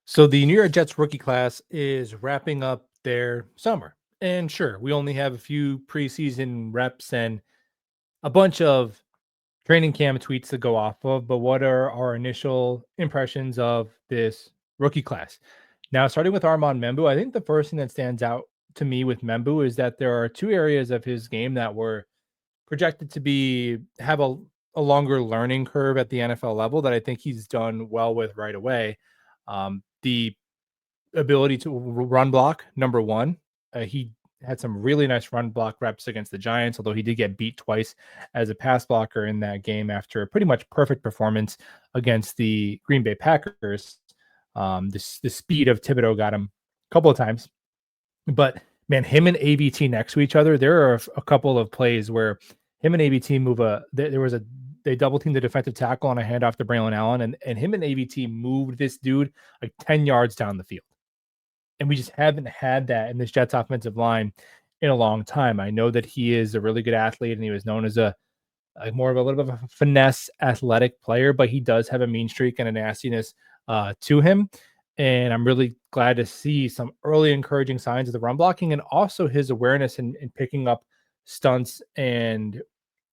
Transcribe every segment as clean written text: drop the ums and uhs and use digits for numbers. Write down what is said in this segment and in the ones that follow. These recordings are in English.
So the New York Jets rookie class is wrapping up their summer. And sure, we only have a few preseason reps and a bunch of training camp tweets to go off of, but what are our initial impressions of this rookie class? Now, starting with Arman Membu, I think the first thing that stands out to me with Membu is that there are two areas of his game that were projected to be have a longer learning curve at the NFL level that I think he's done well with right away. The ability to run block, number one. He had some really nice run block reps against the Giants, although he did get beat twice as a pass blocker in that game after a pretty much perfect performance against the Green Bay Packers. The speed of Thibodeau got him a couple of times, but man, him and AVT next to each other, there are a couple of plays where him and AVT move there was a they double teamed the defensive tackle on a handoff to Braylon Allen, and him and AVT moved this dude like 10 yards down the field. And we just haven't had that in this Jets offensive line in a long time. I know that he is a really good athlete and he was known as a more of a little bit of a finesse athletic player, but he does have a mean streak and a nastiness to him. And I'm really glad to see some early encouraging signs of the run blocking and also his awareness in picking up stunts and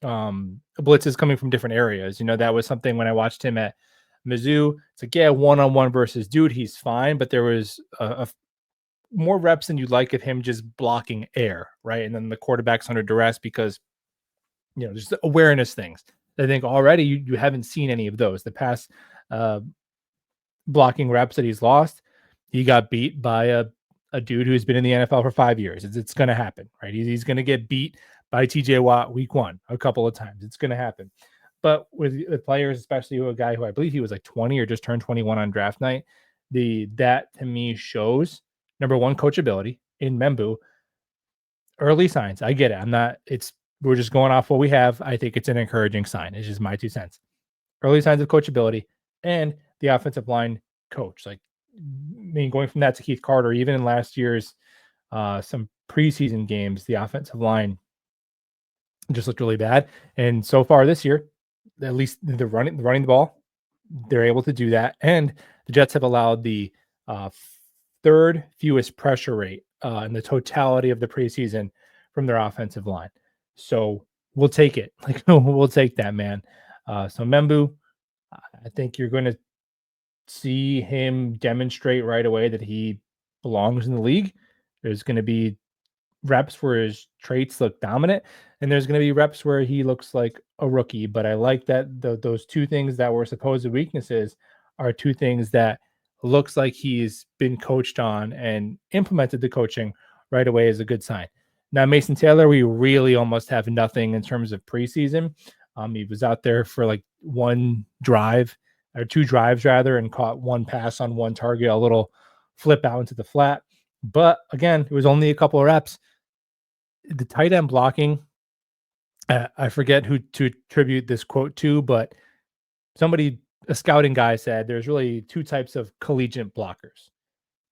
blitzes coming from different areas. You know, that was something when I watched him at Mizzou. It's like, yeah, one-on-one versus dude, he's fine, but there was a more reps than you'd like of him just blocking air, right? And then the quarterback's under duress because, you know, just the awareness things. I think already you haven't seen any of those. The past blocking reps that he's lost, he got beat by a dude who's been in the NFL for 5 years. It's going to happen, right? He's going to get beat by TJ Watt week one a couple of times. It's going to happen. But with players, especially a guy who I believe he was like 20 or just turned 21 on draft night, that to me shows number one, coachability in Membu. Early signs. I get it. We're just going off what we have. I think it's an encouraging sign. It's just my 2 cents. Early signs of coachability and the offensive line coach. Like, I mean, going from that to Keith Carter, even in last year's some preseason games, the offensive line just looked really bad. And so far this year, at least the running the ball, they're able to do that. And the Jets have allowed the third fewest pressure rate in the totality of the preseason from their offensive line. So we'll take it. Like, we'll take that, man. So Membu, I think you're going to see him demonstrate right away that he belongs in the league. There's going to be reps where his traits look dominant, and there's going to be reps where he looks like a rookie. But I like that those two things that were supposed weaknesses are two things that looks like he's been coached on and implemented the coaching right away is a good sign. Now, Mason Taylor, we really almost have nothing in terms of preseason. He was out there for like one drive or two drives rather, and caught one pass on one target, a little flip out into the flat. But again, it was only a couple of reps. The tight end blocking, I forget who to attribute this quote to, but a scouting guy said there's really two types of collegiate blockers.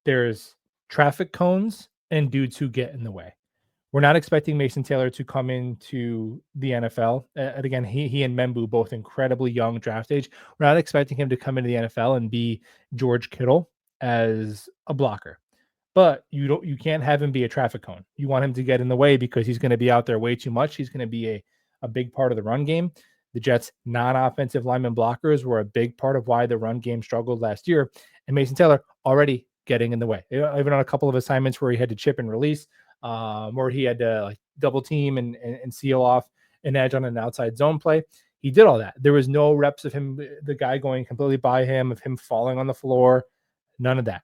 There's traffic cones and dudes who get in the way. We're not expecting Mason Taylor to come into the NFL. And again, he and Membu, both incredibly young draft age. We're not expecting him to come into the NFL and be George Kittle as a blocker. But you can't have him be a traffic cone. You want him to get in the way because he's going to be out there way too much. He's going to be a big part of the run game. The Jets' non-offensive lineman blockers were a big part of why the run game struggled last year. And Mason Taylor already getting in the way. Even on a couple of assignments where he had to chip and release, or he had to like double team and seal off an edge on an outside zone play. He did all that. There was no reps of him, the guy going completely by him, of him falling on the floor. None of that.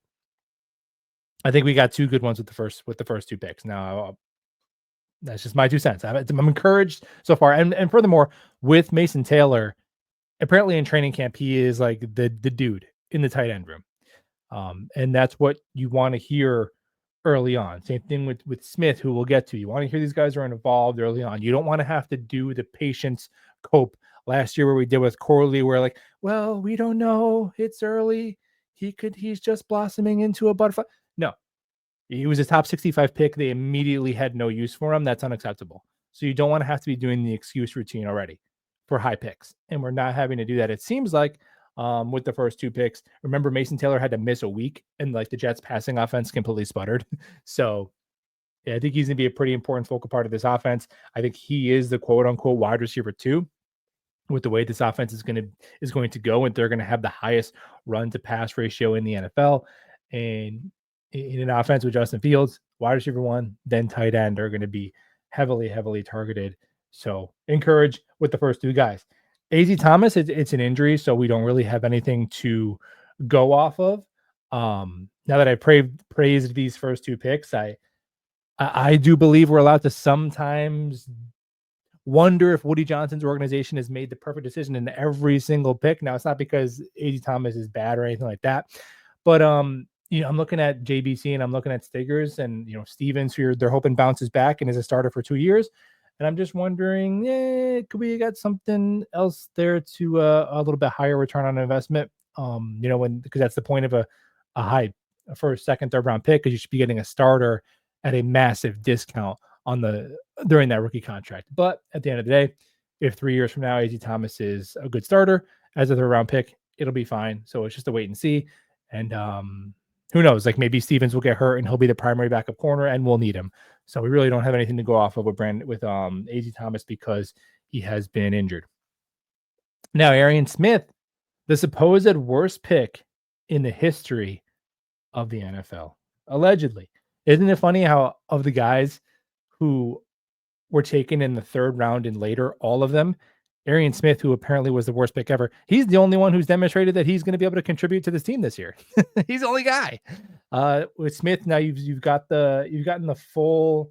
I think we got two good ones with the first two picks. Now, that's just my 2 cents. I'm encouraged so far, and furthermore, with Mason Taylor, apparently in training camp, he is like the dude in the tight end room, and that's what you want to hear early on. Same thing with Smith, who we'll get to. You want to hear these guys are involved early on. You don't want to have to do the patience cope last year where we did with Corley, where like, well, we don't know, it's early. He's just blossoming into a butterfly. No, he was a top 65 pick. They immediately had no use for him. That's unacceptable. So you don't want to have to be doing the excuse routine already for high picks. And we're not having to do that. It seems like with the first 2 picks. Remember, Mason Taylor had to miss a week, and like the Jets' passing offense completely sputtered. So yeah, I think he's going to be a pretty important focal part of this offense. I think he is the quote unquote wide receiver 2 with the way this offense is going to go, and they're going to have the highest run to pass ratio in the NFL. And in an offense with Justin Fields, wide receiver 1, then tight end are going to be heavily targeted. So encourage with the first 2 guys. AZ Thomas, it's an injury, so we don't really have anything to go off of. Now that I praised these first 2 picks, I do believe we're allowed to sometimes wonder if Woody Johnson's organization has made the perfect decision in every single pick. Now, it's not because A.J. Thomas is bad or anything like that, but I'm looking at JBC and I'm looking at Stiggers and Stevens, who they're hoping bounces back and is a starter for 2 years, and I'm just wondering, could we get something else there to a little bit higher return on investment? Because that's the point of a high first, second, third round pick, because you should be getting a starter at a massive discount during that rookie contract. But at the end of the day, if 3 years from now AZ Thomas is a good starter as a third round pick, it'll be fine. So it's just a wait and see. And who knows? Like maybe Stevens will get hurt and he'll be the primary backup corner, and we'll need him. So we really don't have anything to go off of with AZ Thomas because he has been injured. Now, Aryan Smith, the supposed worst pick in the history of the NFL, allegedly. Isn't it funny how of the guys who were taken in the third round and later, all of them, Aryan Smith, who apparently was the worst pick ever, he's the only one who's demonstrated that he's going to be able to contribute to this team this year. He's the only guy. With Smith, now you've gotten the full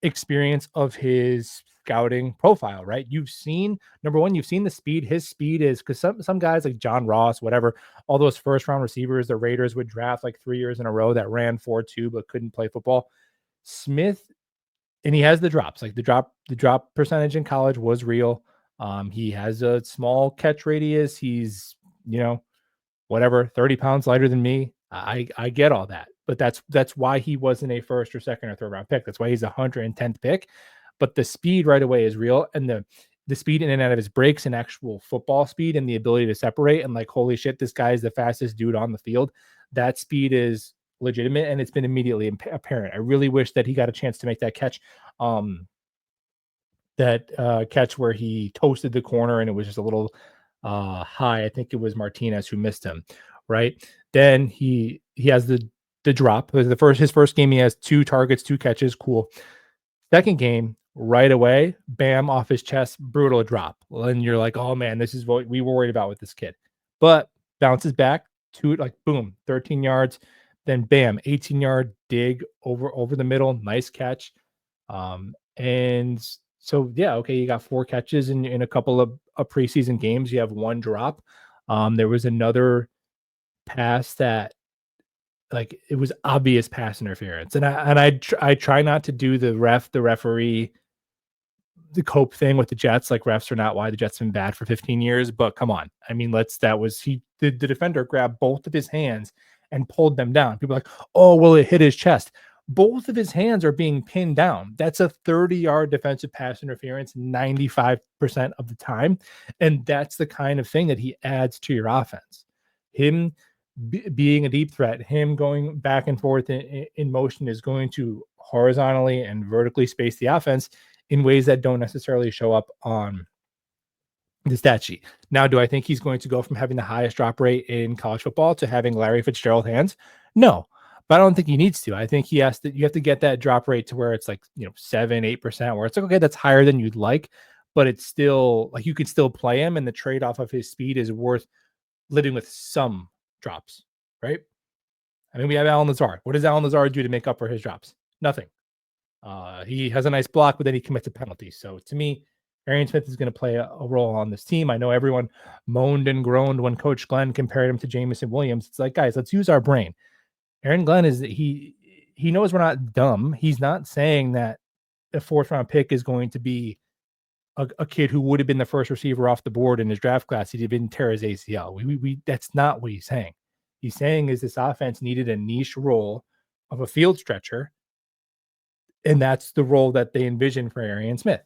experience of his scouting profile, right? You've seen, number one, you've seen the speed. His speed is, because some guys like John Ross, whatever, all those first round receivers the Raiders would draft like 3 years in a row that ran 4.2 but couldn't play football. Smith, and he has the drops, like the drop percentage in college was real. He has a small catch radius. He's, whatever, 30 pounds lighter than me. I get all that, but that's why he wasn't a first or second or third round pick. That's why he's 110th pick. But the speed right away is real, and the speed in and out of his breaks and actual football speed and the ability to separate and like, holy shit, this guy is the fastest dude on the field. That speed is legitimate, and it's been immediately apparent. I really wish that he got a chance to make that catch. Catch where he toasted the corner and it was just a little high. I think it was Martinez who missed him, right? Then he has the drop. His first game, he has 2 targets, 2 catches. Cool. Second game, right away, bam, off his chest, brutal drop. And you're like, oh man, this is what we were worried about with this kid. But bounces back to, like, boom, 13 yards. Then bam, 18-yard dig over the middle. Nice catch. And so, yeah, okay, you got 4 catches in a couple of preseason games. You have 1 drop. There was another pass that, like, it was obvious pass interference. And I try not to do the referee, the cope thing with the Jets. Like, refs are not why the Jets have been bad for 15 years. But come on. I mean, the defender grabbed both of his hands and pulled them down. People are like, oh, well, it hit his chest. Both of his hands are being pinned down. That's a 30-yard defensive pass interference 95% of the time. And that's the kind of thing that he adds to your offense. Him being a deep threat, him going back and forth in motion is going to horizontally and vertically space the offense in ways that don't necessarily show up on the stat sheet. Now, do I think he's going to go from having the highest drop rate in college football to having Larry Fitzgerald hands? No. But I don't think he needs to. I think you have to get that drop rate to where it's like, 7-8%, where it's like, okay, that's higher than you'd like, but it's still like you can still play him, and the trade-off of his speed is worth living with some drops, right? I mean, we have Allen Lazard. What does Allen Lazard do to make up for his drops? Nothing. He has a nice block, but then he commits a penalty. So to me, Aryan Smith is going to play a role on this team. I know everyone moaned and groaned when Coach Glenn compared him to Jameson Williams. It's like, guys, let's use our brain. Aaron Glenn he knows we're not dumb. He's not saying that a 4th round pick is going to be a kid who would have been the first receiver off the board in his draft class. He didn't tear his ACL. We that's not what he's saying. He's saying is this offense needed a niche role of a field stretcher, and that's the role that they envision for Aryan Smith.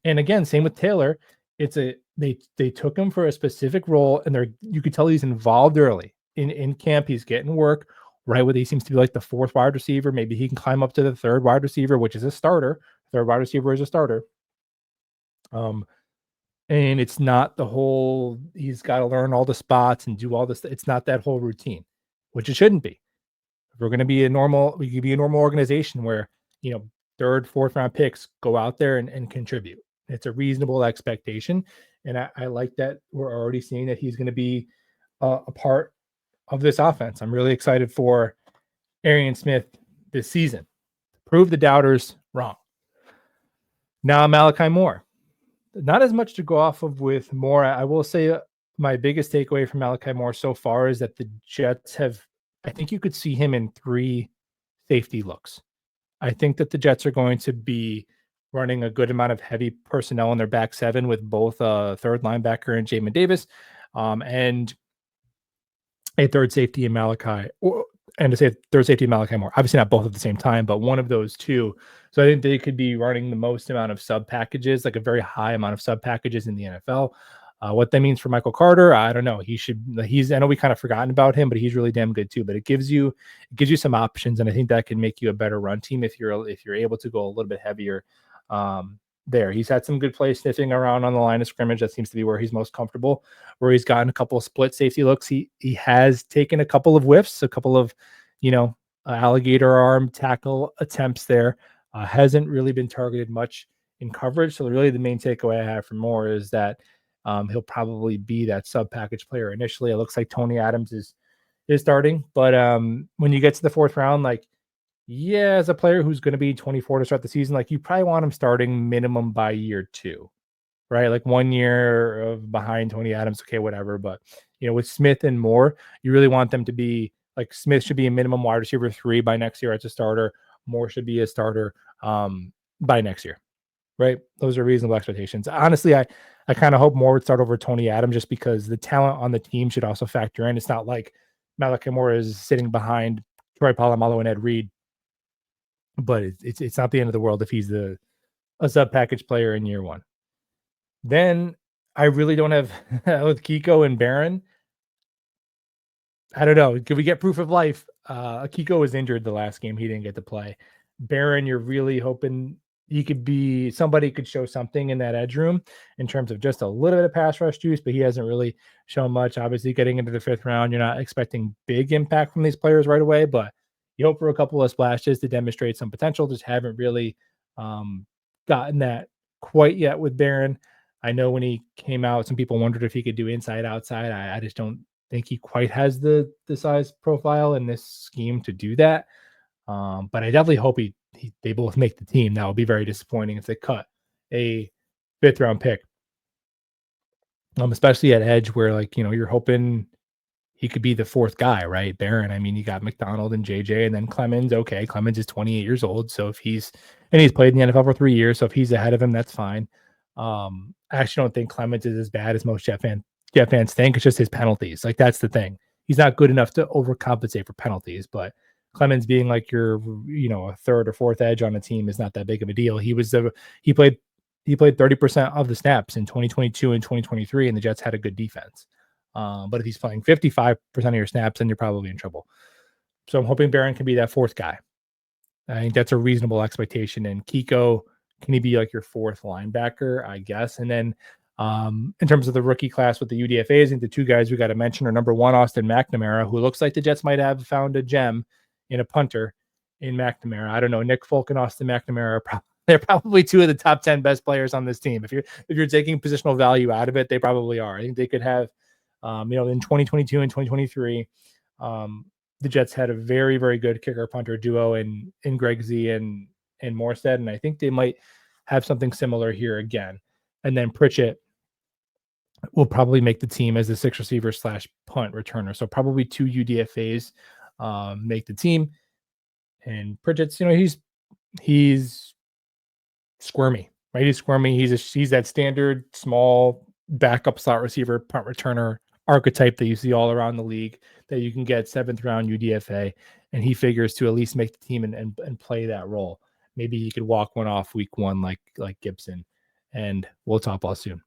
And again, same with Taylor. It's a They took him for a specific role, and you could tell he's involved early in camp. He's getting work right where he seems to be like the fourth wide receiver. Maybe he can climb up to the third wide receiver, which is a starter. Third wide receiver is a starter. And it's not the whole he's got to learn all the spots and do all this. It's not that whole routine, which it shouldn't be. If we're going to be we could be a normal organization where, third, fourth round picks go out there and contribute. It's a reasonable expectation. And I like that we're already seeing that he's going to be a part of this offense. I'm really excited for Aryan Smith this season. Prove the doubters wrong. Now, Malachi Moore. Not as much to go off of with Moore. I will say my biggest takeaway from Malachi Moore so far is that the Jets I think you could see him in 3 safety looks. I think that the Jets are going to be running a good amount of heavy personnel in their back 7 with both a third linebacker and Jamin Davis, and a third safety in Malachi, and to say third safety in Malachi Moore. Obviously not both at the same time, but one of those two. So I think they could be running the most amount of sub packages, like a very high amount of sub packages in the NFL. What that means for Michael Carter, I don't know. I know we kind of forgotten about him, but he's really damn good too. But it gives you some options, and I think that can make you a better run team if you're able to go a little bit heavier there. He's had some good play sniffing around on the line of scrimmage. That seems to be where he's most comfortable, where he's gotten a couple of split safety looks. He has taken a couple of whiffs, a couple of, alligator arm tackle attempts there. Hasn't really been targeted much in coverage. So really the main takeaway I have from Moore is that he'll probably be that sub package player initially. It looks like Tony Adams is starting, but when you get to the 4th round, as a player who's going to be 24 to start the season, you probably want him starting minimum by year 2, right? Like 1 year of behind Tony Adams, okay, whatever. But with Smith and Moore, you really want them to be Smith should be a minimum wide receiver 3 by next year as a starter. Moore should be a starter by next year, right? Those are reasonable expectations. Honestly, I kind of hope Moore would start over Tony Adams just because the talent on the team should also factor in. It's not like Malachi Moore is sitting behind Troy Polamalu and Ed Reed, but it's not the end of the world if he's a sub package player in year 1. Then I really don't have with Kiko and Baron. I don't know. Can we get proof of life? Kiko was injured the last game. He didn't get to play. Baron, you're really hoping somebody could show something in that edge room in terms of just a little bit of pass rush juice, but he hasn't really shown much. Obviously, getting into the 5th round, you're not expecting big impact from these players right away, but you hope for a couple of splashes to demonstrate some potential. Just haven't really gotten that quite yet with Baron. I know when he came out, some people wondered if he could do inside, outside. I just don't think he quite has the size profile in this scheme to do that. But I definitely hope they both make the team. That would be very disappointing if they cut a 5th round pick. Especially at edge where you're hoping he could be the 4th guy, right? Baron. I mean, you got McDonald and JJ and then Clemens. Okay. Clemens is 28 years old. So he's played in the NFL for 3 years. So if he's ahead of him, that's fine. I actually don't think Clemens is as bad as most Jet fans think. It's just his penalties. That's the thing. He's not good enough to overcompensate for penalties, but Clemens being your, a 3rd or 4th edge on a team is not that big of a deal. He played 30% of the snaps in 2022 and 2023, and the Jets had a good defense. But if he's playing 55% of your snaps, then you're probably in trouble. So I'm hoping Baron can be that 4th guy. I think that's a reasonable expectation. And Kiko, can he be your 4th linebacker, I guess? And then in terms of the rookie class with the UDFAs, I think the 2 guys we got to mention are number 1, Austin McNamara, who looks like the Jets might have found a gem in a punter in McNamara. I don't know. Nick Folk and Austin McNamara they're probably 2 of the top 10 best players on this team. If you're taking positional value out of it, they probably are. I think they could have, in 2022 and 2023, the Jets had a very, very good kicker punter duo in Greg Z and Morstead, and I think they might have something similar here again. And then Pritchett will probably make the team as the 6th receiver / punt returner. So probably 2 UDFAs make the team. And Pritchett's, he's squirmy, right? He's squirmy. He's that standard small backup slot receiver, punt returner archetype that you see all around the league that you can get 7th round UDFA. And he figures to at least make the team and play that role. Maybe he could walk one off week 1 like Gibson. And we'll talk all soon.